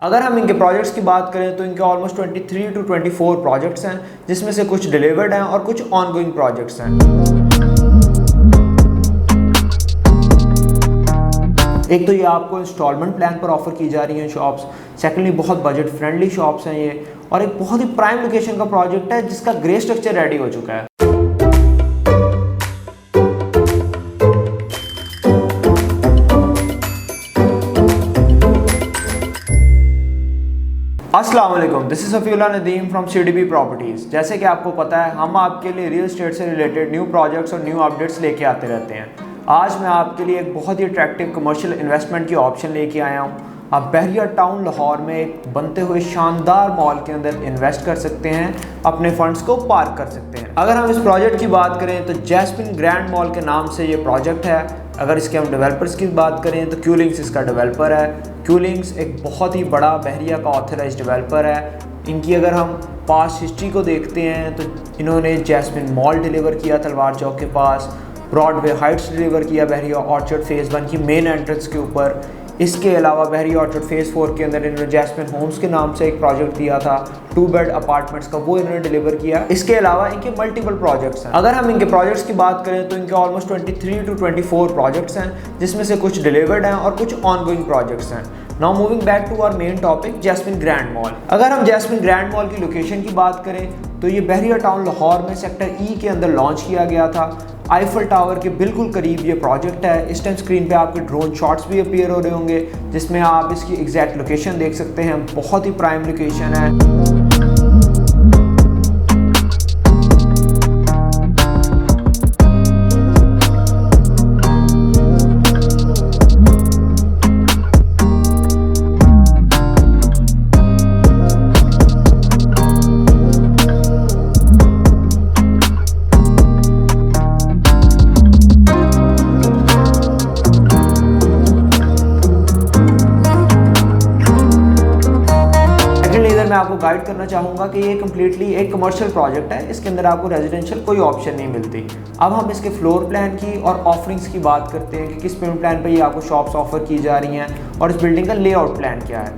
अगर हम इनके प्रोजेक्ट्स की बात करें तो इनके ऑलमोस्ट 23 टू 24 प्रोजेक्ट्स हैं, जिसमें से कुछ डिलीवर्ड हैं और कुछ ऑनगोइंग प्रोजेक्ट्स हैं। एक तो ये आपको इंस्टॉलमेंट प्लान पर ऑफर की जा रही हैं शॉप्स, सेकेंडली बहुत बजट फ्रेंडली शॉप्स हैं ये, और एक बहुत ही प्राइम लोकेशन का प्रोजेक्ट है जिसका ग्रे स्ट्रक्चर रेडी हो चुका है। अस्सलाम वालेकुम, this is Safiullah Nadeem from CDB properties. जैसे कि आपको पता है, हम आपके लिए रियल एस्टेट से रिलेटेड न्यू प्रोजेक्ट्स और न्यू अपडेट्स लेके आते रहते हैं। आज मैं आपके लिए एक बहुत ही अट्रैक्टिव कमर्शियल इन्वेस्टमेंट की ऑप्शन लेके आया हूँ। आप बहरिया टाउन लाहौर में एक बनते हुए शानदार मॉल के अंदर इन्वेस्ट कर सकते हैं, अपने फंड्स को पार्क कर सकते हैं। अगर हम इस प्रोजेक्ट की बात करें तो जैस्मिन ग्रैंड मॉल के नाम से ये प्रोजेक्ट है। अगर इसके हम डेवलपर्स की बात करें तो क्यूलिंग्स इसका डेवलपर है। क्यूलिंग्स एक बहुत ही बड़ा बहरिया का ऑथराइज्ड डेवलपर है। इनकी अगर हम पास्ट हिस्ट्री को देखते हैं तो इन्होंने जैस्मिन मॉल डिलीवर किया तलवार चौक के पास, ब्रॉडवे हाइट्स डिलीवर किया बहरिया ऑर्चर्ड फेज़ 1 की मेन एंट्रेंस के ऊपर। इसके अलावा बहरिया ऑर्चर्ड फेज़ 4 के अंदर इन्होंने जैस्मिन होम्स के नाम से एक प्रोजेक्ट दिया था 2 बेड अपार्टमेंट्स का, वो इन्होंने डिलीवर किया। इसके अलावा इनके मल्टीपल प्रोजेक्ट्स हैं। अगर हम इनके प्रोजेक्ट्स की बात करें तो इनके ऑलमोस्ट 23 टू 24 प्रोजेक्ट्स हैं, जिसमें से कुछ डिलीवर्ड हैं और कुछ ऑनगोइंग प्रोजेक्ट्स हैं। Now moving back to our main topic, Jasmine Grand Mall. अगर हम जैस्मिन ग्रैंड मॉल की लोकेशन की बात करें तो ये बहरिया टाउन लाहौर में सेक्टर E के अंदर लॉन्च किया गया था। आईफल टावर के बिल्कुल करीब ये प्रोजेक्ट है। इस टाइम स्क्रीन पे आपके ड्रोन शॉट्स भी अपीयर हो रहे होंगे, जिसमें आप इसकी एग्जैक्ट लोकेशन देख सकते हैं। बहुत ही प्राइम लोकेशन है। मैं आपको गाइड करना चाहूँगा कि ये कम्प्लीटली एक कमर्शियल प्रोजेक्ट है। इसके अंदर आपको रेजिडेंशियल कोई ऑप्शन नहीं मिलती। अब हम इसके फ्लोर प्लान की और ऑफरिंग्स की बात करते हैं कि किस पेमेंट प्लान पे ये आपको शॉप्स ऑफर की जा रही हैं और इस बिल्डिंग का लेआउट प्लान क्या है।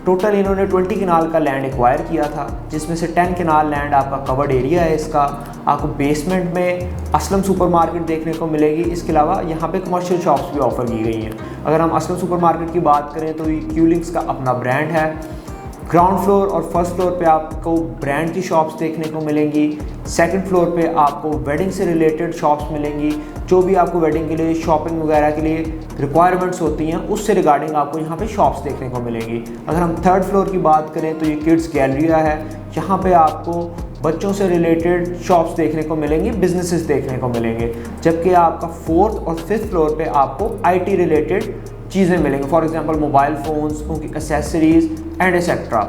टोटल इन्होंने 20 कनाल का लैंड एक्वायर किया था, जिसमें से 10 कनाल लैंड आपका कवर्ड एरिया है। इसका आपको बेसमेंट में असलम सुपरमार्केट देखने को मिलेगी। इसके अलावा यहाँ पे कमर्शियल शॉप्स भी ऑफर की गई हैं। अगर हम असलम सुपरमार्केट की बात करें तो ये क्यूलिंग्स का अपना ब्रांड है। ग्राउंड फ्लोर और फर्स्ट फ्लोर पे आपको ब्रांड की शॉप्स देखने को मिलेंगी। सेकंड फ्लोर पे आपको वेडिंग से रिलेटेड शॉप्स मिलेंगी। जो भी आपको वेडिंग के लिए शॉपिंग वगैरह के लिए रिक्वायरमेंट्स होती हैं, उससे रिगार्डिंग आपको यहाँ पे शॉप्स देखने को मिलेंगी। अगर हम थर्ड फ्लोर की बात करें तो ये किड्स गैलरिया है। यहाँ पे आपको बच्चों से रिलेटेड शॉप्स देखने को मिलेंगी, बिजनेसेस देखने को मिलेंगे। जबकि आपका फोर्थ और फिफ्थ फ्लोर पे आपको IT रिलेटेड चीज़ें मिलेंगी, फॉर एग्जांपल मोबाइल फ़ोन्स, उनकी एसेसरीज़ एंड एक्सेट्रा।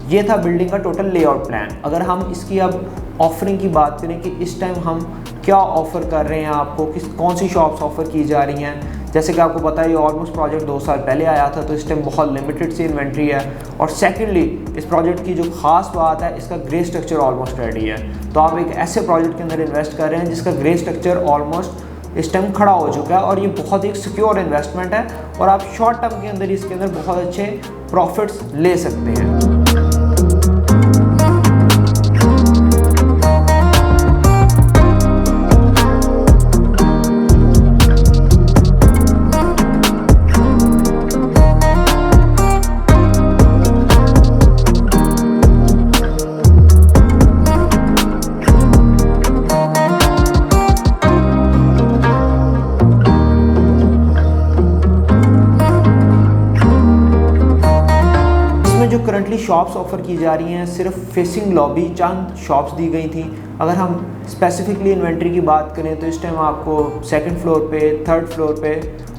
ये था बिल्डिंग का टोटल लेआउट प्लान। अगर हम इसकी अब ऑफरिंग की बात करें कि इस टाइम हम क्या ऑफ़र कर रहे हैं आपको, कौन सी शॉप्स ऑफ़र की जा रही हैं। जैसे कि आपको पता है ये ऑलमोस्ट प्रोजेक्ट 2 साल पहले आया था, तो इस टाइम बहुत लिमिटेड सी इन्वेंट्री है। और सेकेंडली इस प्रोजेक्ट की जो खास बात है, इसका ग्रे स्ट्रक्चर ऑलमोस्ट रेडी है। तो आप एक ऐसे प्रोजेक्ट के अंदर इन्वेस्ट कर रहे हैं जिसका ग्रे स्ट्रक्चर ऑलमोस्ट इस टाइम खड़ा हो चुका है, और ये बहुत एक सिक्योर इन्वेस्टमेंट है और आप शॉर्ट टर्म के अंदर इसके अंदर बहुत अच्छे प्रॉफिट्स ले सकते हैं। जो करंटली शॉप्स ऑफर की जा रही हैं, सिर्फ फेसिंग लॉबी चंद शॉप्स दी गई थी। अगर हम स्पेसिफिकली इन्वेंट्री की बात करें तो इस टाइम आपको सेकंड फ्लोर पे, थर्ड फ्लोर पे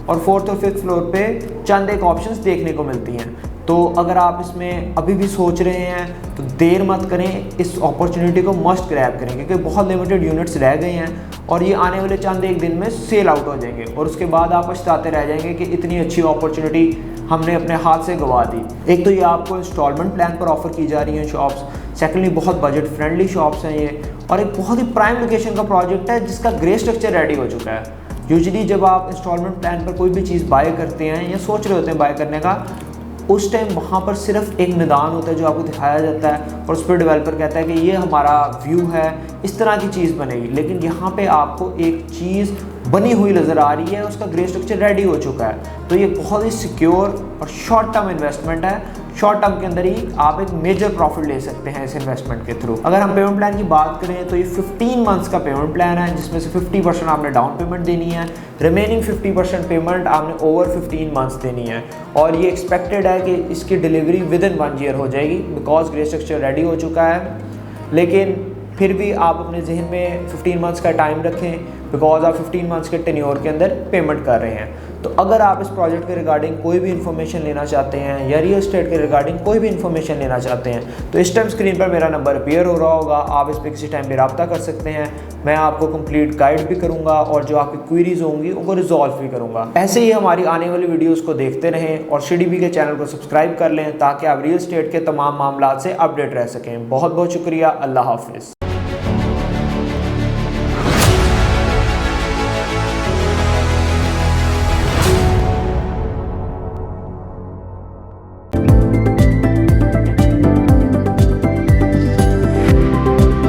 और फोर्थ और फिफ्थ फ्लोर पे चंद एक ऑप्शंस देखने को मिलती हैं। तो अगर आप इसमें अभी भी सोच रहे हैं तो देर मत करें, इस अपॉर्चुनिटी को मस्ट ग्रैब करें, क्योंकि बहुत लिमिटेड यूनिट्स रह गए हैं और ये आने वाले चंद एक दिन में सेल आउट हो जाएंगे और उसके बाद आप पछताते रह जाएंगे कि इतनी अच्छी अपॉर्चुनिटी हमने अपने हाथ से गंवा दी। एक तो ये आपको इंस्टॉलमेंट प्लान पर ऑफर की जा रही हैं शॉप्स, सेकेंडली बहुत बजट फ्रेंडली शॉप्स हैं ये, और एक बहुत ही प्राइम लोकेशन का प्रोजेक्ट है जिसका ग्रे स्ट्रक्चर रेडी हो चुका है। यूजुअली जब आप इंस्टॉलमेंट प्लान पर कोई भी चीज़ बाय करते हैं या सोच रहे होते हैं बाय करने का, उस टाइम वहाँ पर सिर्फ एक मैदान होता है जो आपको दिखाया जाता है और उस पर डेवलपर कहता है कि ये हमारा व्यू है, इस तरह की चीज़ बनेगी। लेकिन यहाँ पे आपको एक चीज़ बनी हुई नज़र आ रही है, उसका ग्रे स्ट्रक्चर रेडी हो चुका है। तो ये बहुत ही सिक्योर और शॉर्ट टर्म इन्वेस्टमेंट है। शॉर्ट टर्म के अंदर ही आप एक मेजर प्रॉफिट ले सकते हैं इस इन्वेस्टमेंट के थ्रू। अगर हम पेमेंट प्लान की बात करें तो ये 15 मंथ्स का पेमेंट प्लान है, जिसमें से 50% आपने डाउन पेमेंट देनी है, रिमेनिंग 50% पेमेंट आपने ओवर 15 मंथ्स देनी है। और ये एक्सपेक्टेड है कि इसकी डिलीवरी विद इन 1 ईयर हो जाएगी, बिकॉज ग्रे स्ट्रक्चर रेडी हो चुका है। लेकिन फिर भी आप अपने जहन में 15 मंथ्स का टाइम रखें, बिकॉज आप 15 मंथ्स के टेन्योर के अंदर पेमेंट कर रहे हैं। तो अगर आप इस प्रोजेक्ट के रिगार्डिंग कोई भी इन्फॉर्मेशन लेना चाहते हैं या रियल एस्टेट के रिगार्डिंग कोई भी इन्फॉर्मेशन लेना चाहते हैं तो इस टाइम स्क्रीन पर मेरा नंबर अपीयर हो रहा होगा, आप इस पर किसी टाइम भी रब्ता कर सकते हैं। मैं आपको कंप्लीट गाइड भी करूंगा और जो आपकी क्वेरीज होंगी उनको रिजॉल्व भी करूंगा। ऐसे ही हमारी आने वाली वीडियोस को देखते रहें और CDB के चैनल को सब्सक्राइब कर लें ताकि आप रियल एस्टेट के तमाम मामलों से अपडेट रह सकें। बहुत बहुत शुक्रिया। अल्लाह हाफिज़।